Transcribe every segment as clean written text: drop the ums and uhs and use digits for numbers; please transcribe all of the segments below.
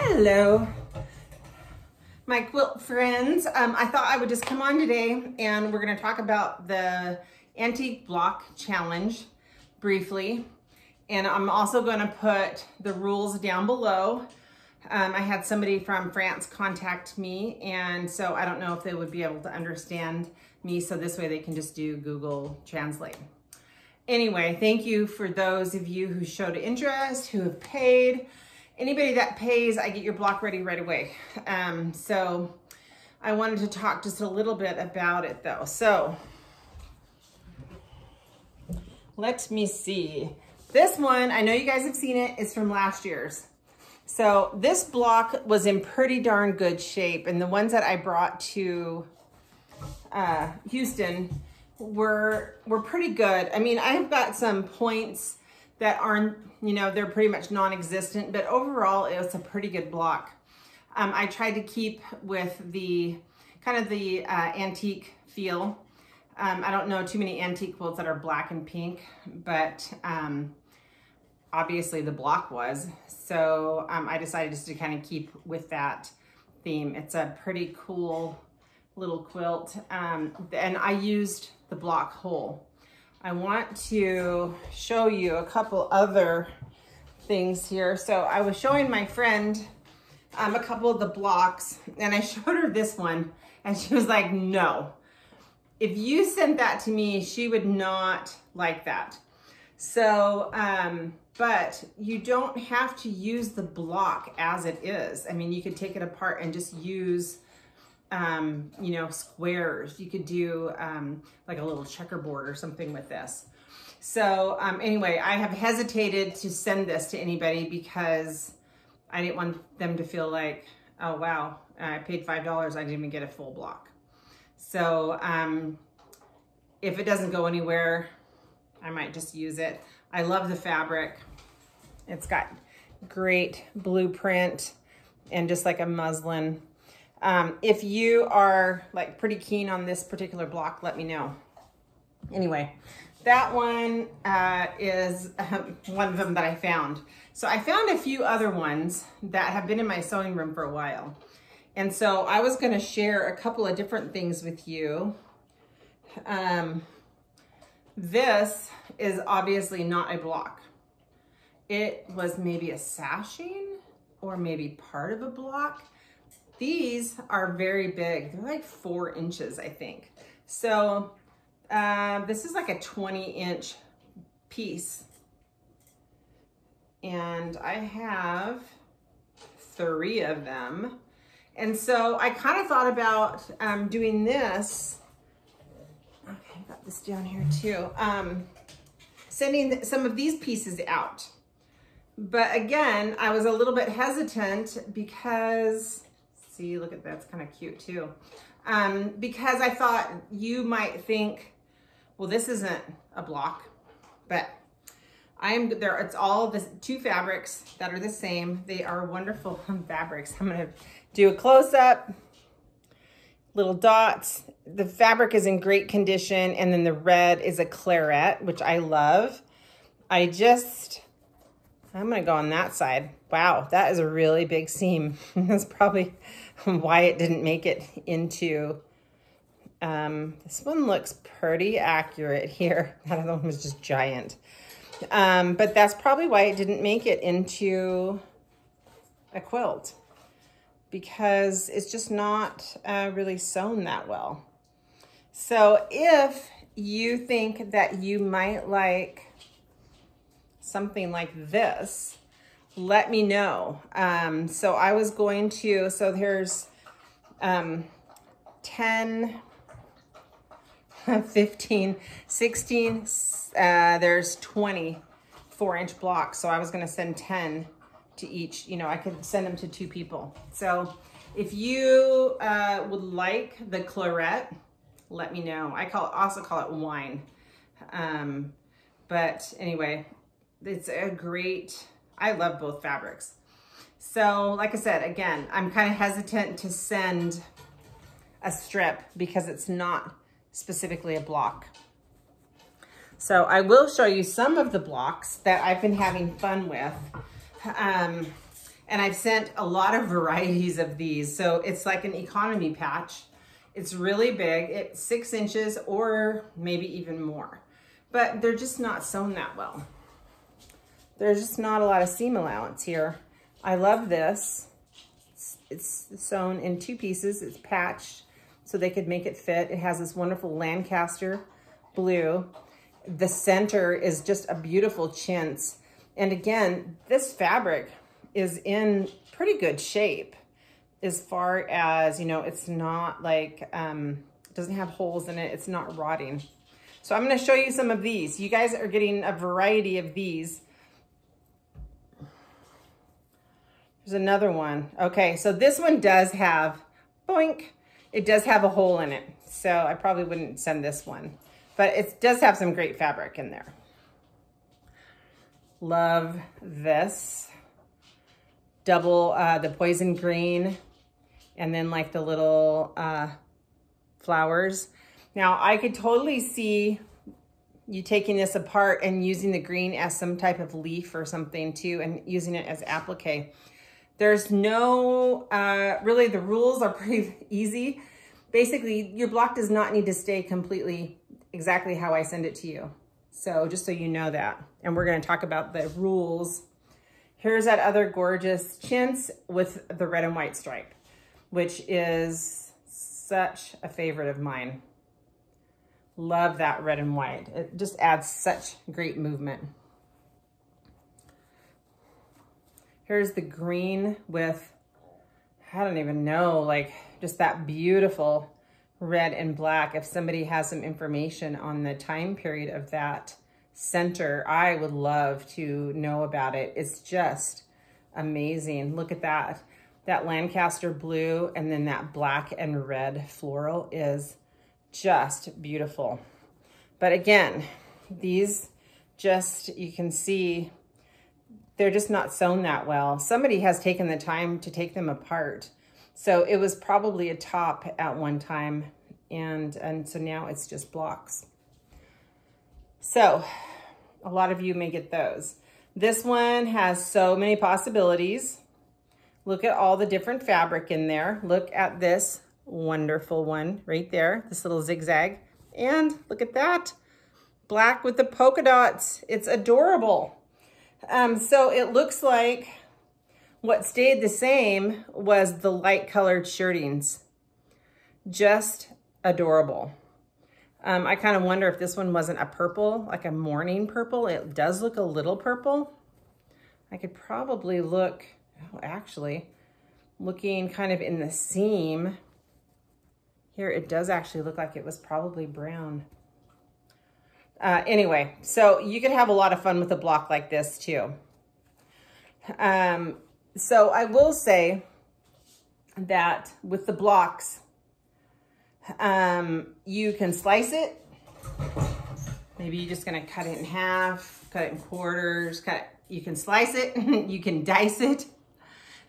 Hello, my quilt friends. I thought I would just come on today and we're going to talk about the antique block challenge briefly. And I'm also going to put the rules down below. I had somebody from France contact me, and so I don't know if they would be able to understand me, so this way they can just do Google Translate. Anyway, thank you for those of you who showed interest, who have paid. Anybody that pays, I get your block ready right away. So I wanted to talk just a little bit about it though. So let me see. This one, I know you guys have seen it, it's from last year's. So this block was in pretty darn good shape, and the ones that I brought to Houston were pretty good. I mean, I've got some points that aren't, you know, they're pretty much non-existent, but overall it was a pretty good block. I tried to keep with the kind of the antique feel. I don't know too many antique quilts that are black and pink, but obviously the block was. So I decided just to kind of keep with that theme. It's a pretty cool little quilt. And I used the block whole. I want to show you a couple other things here. So I was showing my friend a couple of the blocks, and I showed her this one, and she was like, no. If you sent that to me, she would not like that. So, but you don't have to use the block as it is. I mean, you could take it apart and just use you know, squares. You could do like a little checkerboard or something with this. So anyway, I have hesitated to send this to anybody because I didn't want them to feel like, oh wow, I paid $5, I didn't even get a full block. So if it doesn't go anywhere, I might just use it. I love the fabric. It's got great blueprint and just like a muslin. If you are like pretty keen on this particular block, let me know. Anyway, that one is one of them that I found. So I found a few other ones that have been in my sewing room for a while. And so I was going to share a couple of different things with you. This is obviously not a block. It was maybe a sashing or maybe part of a block. These are very big. They're like 4 inches, I think. So this is like a 20-inch piece. And I have 3 of them. And so I kind of thought about doing this. Okay, I got this down here too. Sending some of these pieces out. But again, I was a little bit hesitant because, see, look at that, it's kind of cute too. Because I thought you might think, well, this isn't a block, but there, it's all the 2 fabrics that are the same. They are wonderful fabrics. I'm gonna do a close-up, little dots. The fabric is in great condition, and then the red is a claret, which I love. I'm gonna go on that side. Wow, that is a really big seam. That's probably why it didn't make it into, this one looks pretty accurate here. That other one was just giant. But that's probably why it didn't make it into a quilt, because it's just not really sewn that well. So if you think that you might like something like this, let me know. So I was going to, so there's 10, 15, 16, there's 20 4-inch blocks. So I was gonna send 10 to each, you know, I could send them to 2 people. So if you would like the claret, let me know. I also call it wine. But anyway, it's a great, I love both fabrics. So like I said, again, I'm kind of hesitant to send a strip because it's not specifically a block. So I will show you some of the blocks that I've been having fun with. And And I've sent a lot of varieties of these. So it's like an economy patch. It's really big. It's 6 inches or maybe even more. But they're just not sewn that well. There's just not a lot of seam allowance here. I love this. It's sewn in 2 pieces. It's patched so they could make it fit. It has this wonderful Lancaster blue. The center is just a beautiful chintz. And again, this fabric is in pretty good shape as far as, you know, it's not like, it doesn't have holes in it. It's not rotting. So I'm going to show you some of these. You guys are getting a variety of these. There's another one. Okay, so this one does have, boink, it does have a hole in it. So I probably wouldn't send this one, but it does have some great fabric in there. Love this. Double the poison green and then like the little flowers. Now I could totally see you taking this apart and using the green as some type of leaf or something too, and using it as applique. There's no, really the rules are pretty easy. Basically your block does not need to stay completely exactly how I send it to you. So just so you know that, and we're gonna talk about the rules. Here's that other gorgeous chintz with the red and white stripe, which is such a favorite of mine. Love that red and white. It just adds such great movement. Here's the green with, I don't even know, like just that beautiful red and black. If somebody has some information on the time period of that center, I would love to know about it. It's just amazing. Look at that. That Lancaster blue and then that black and red floral is just beautiful. But again, these just, you can see, they're just not sewn that well. Somebody has taken the time to take them apart. So it was probably a top at one time, and so now it's just blocks. So a lot of you may get those. This one has so many possibilities. Look at all the different fabric in there. Look at this wonderful one right there, this little zigzag. And look at that, black with the polka dots. It's adorable. So it looks like what stayed the same was the light colored shirtings. Just adorable. I kind of wonder if this one wasn't a purple, like a morning purple. It does look a little purple. I could probably look, oh, actually, looking kind of in the seam, here it does actually look like it was probably brown. Anyway, so you could have a lot of fun with a block like this too. So I will say that with the blocks, you can slice it. Maybe you're just gonna cut it in half, cut it in quarters, you can slice it, you can dice it,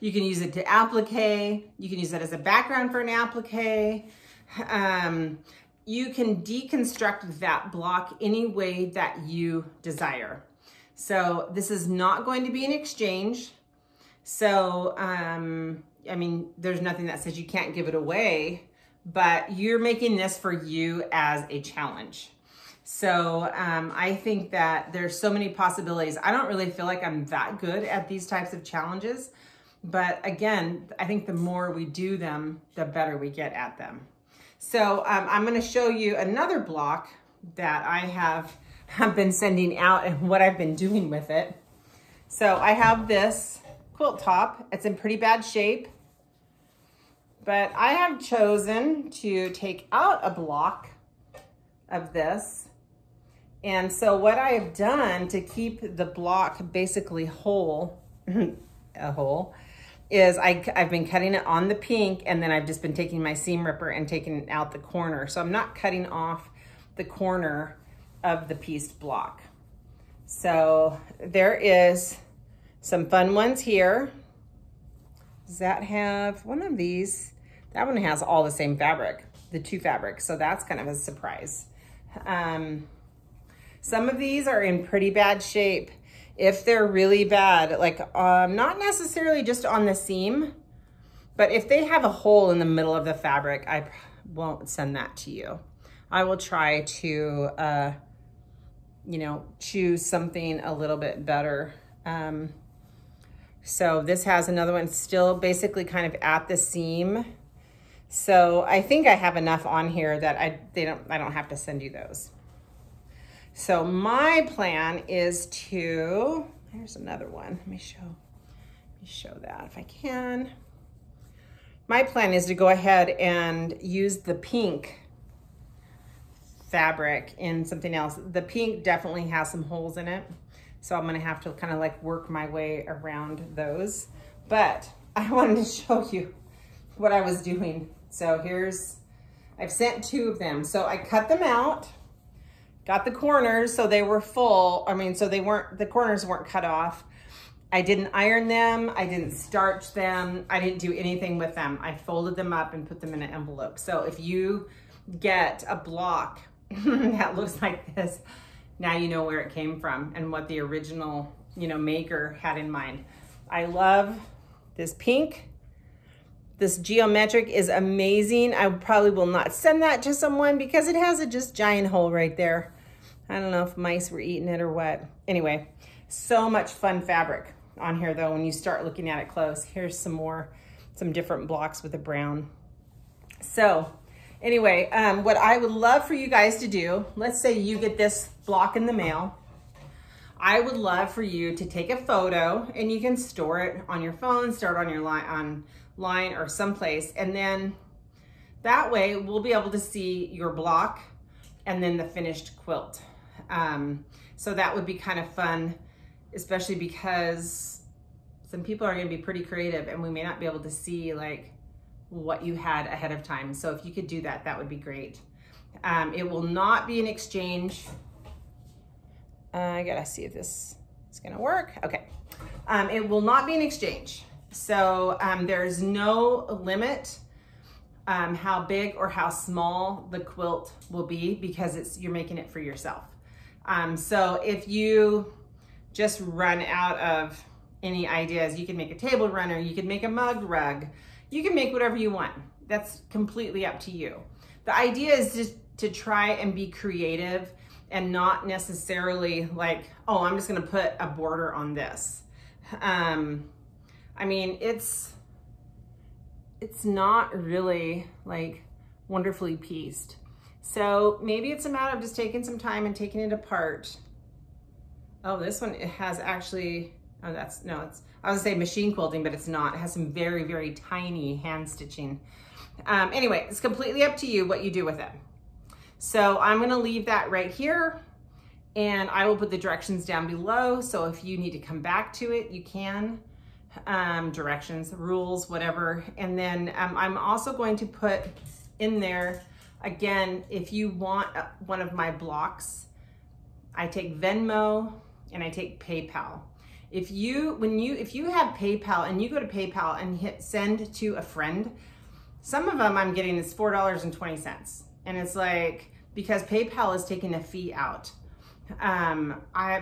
you can use it to applique, you can use it as a background for an applique. You can deconstruct that block any way that you desire. So this is not going to be an exchange. So, I mean, there's nothing that says you can't give it away, but you're making this for you as a challenge. So I think that there's so many possibilities. I don't really feel like I'm that good at these types of challenges, but again, I think the more we do them, the better we get at them. So I'm gonna show you another block that I have been sending out and what I've been doing with it. So I have this quilt top. It's in pretty bad shape, but I have chosen to take out a block of this. And so what I have done to keep the block basically whole, is I've been cutting it on the pink, and then I've just been taking my seam ripper and taking out the corner. So I'm not cutting off the corner of the pieced block. So there is some fun ones here. Does that have one of these? That one has all the same fabric, the 2 fabrics. So that's kind of a surprise. Some of these are in pretty bad shape. If they're really bad, like not necessarily just on the seam, but if they have a hole in the middle of the fabric, I won't send that to you. I will try to, you know, choose something a little bit better. So this has another one still basically kind of at the seam. So I think I have enough on here that I don't have to send you those. So my plan is to, here's another one. Let me show that if I can. My plan is to go ahead and use the pink fabric in something else. The pink definitely has some holes in it, so I'm gonna have to kind of like work my way around those. But I wanted to show you what I was doing. So I've sent 2 of them. So I cut them out, got the corners so they were full. I mean, so the corners weren't cut off. I didn't iron them. I didn't starch them. I didn't do anything with them. I folded them up and put them in an envelope. So if you get a block that looks like this, now you know where it came from and what the original, you know, maker had in mind. I love this pink. This geometric is amazing. I probably will not send that to someone because it has a just giant hole right there. I don't know if mice were eating it or what. Anyway, so much fun fabric on here though when you start looking at it close. Here's some different blocks with the brown. So anyway, what I would love for you guys to do, let's say you get this block in the mail. I would love for you to take a photo, and you can store it on your phone, start on your line or someplace, and then that way we'll be able to see your block and then the finished quilt. So that would be kind of fun, especially because some people are going to be pretty creative and we may not be able to see like what you had ahead of time. So if you could do that, that would be great. It will not be an exchange. I gotta see if this is gonna work. Okay. It will not be an exchange. So there's no limit how big or how small the quilt will be because you're making it for yourself. So if you just run out of any ideas, you can make a table runner, you can make a mug rug, you can make whatever you want. That's completely up to you. The idea is just to try and be creative and not necessarily like, oh, I'm just gonna put a border on this. I mean, it's not really like wonderfully pieced. So maybe it's a matter of just taking some time and taking it apart. Oh, this one, it has actually, oh, I was gonna say machine quilting, but it's not. It has some very, very tiny hand stitching. Anyway, it's completely up to you what you do with it. So I'm gonna leave that right here, and I will put the directions down below. So if you need to come back to it, you can. Directions, rules, whatever. And then I'm also going to put in there, again, if you want one of my blocks, I take Venmo and I take PayPal. If you have PayPal and you go to PayPal and hit send to a friend, some of them I'm getting is $4.20. And it's like, because PayPal is taking a fee out.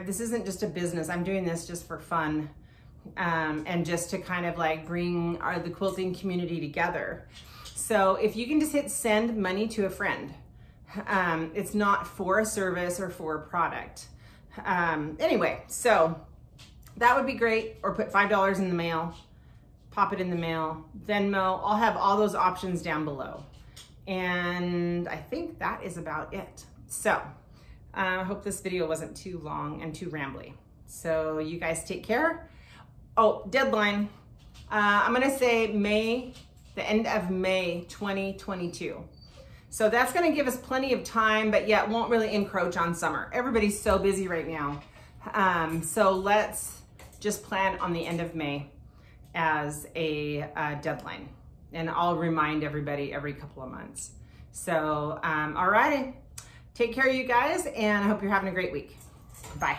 This isn't just a business. I'm doing this just for fun. And just to kind of like bring the quilting community together. So if you can just hit send money to a friend, it's not for a service or for a product. Anyway, so that would be great. Or put $5 in the mail, pop it in the mail, Venmo. I'll have all those options down below. And I think that is about it. So I hope this video wasn't too long and too rambly. So you guys take care. Oh, deadline. I'm gonna say the end of May 2022. So that's gonna give us plenty of time, but yet won't really encroach on summer. Everybody's so busy right now. So let's just plan on the end of May as a deadline. And I'll remind everybody every couple of months. So, all righty. Take care, you guys, and I hope you're having a great week. Bye.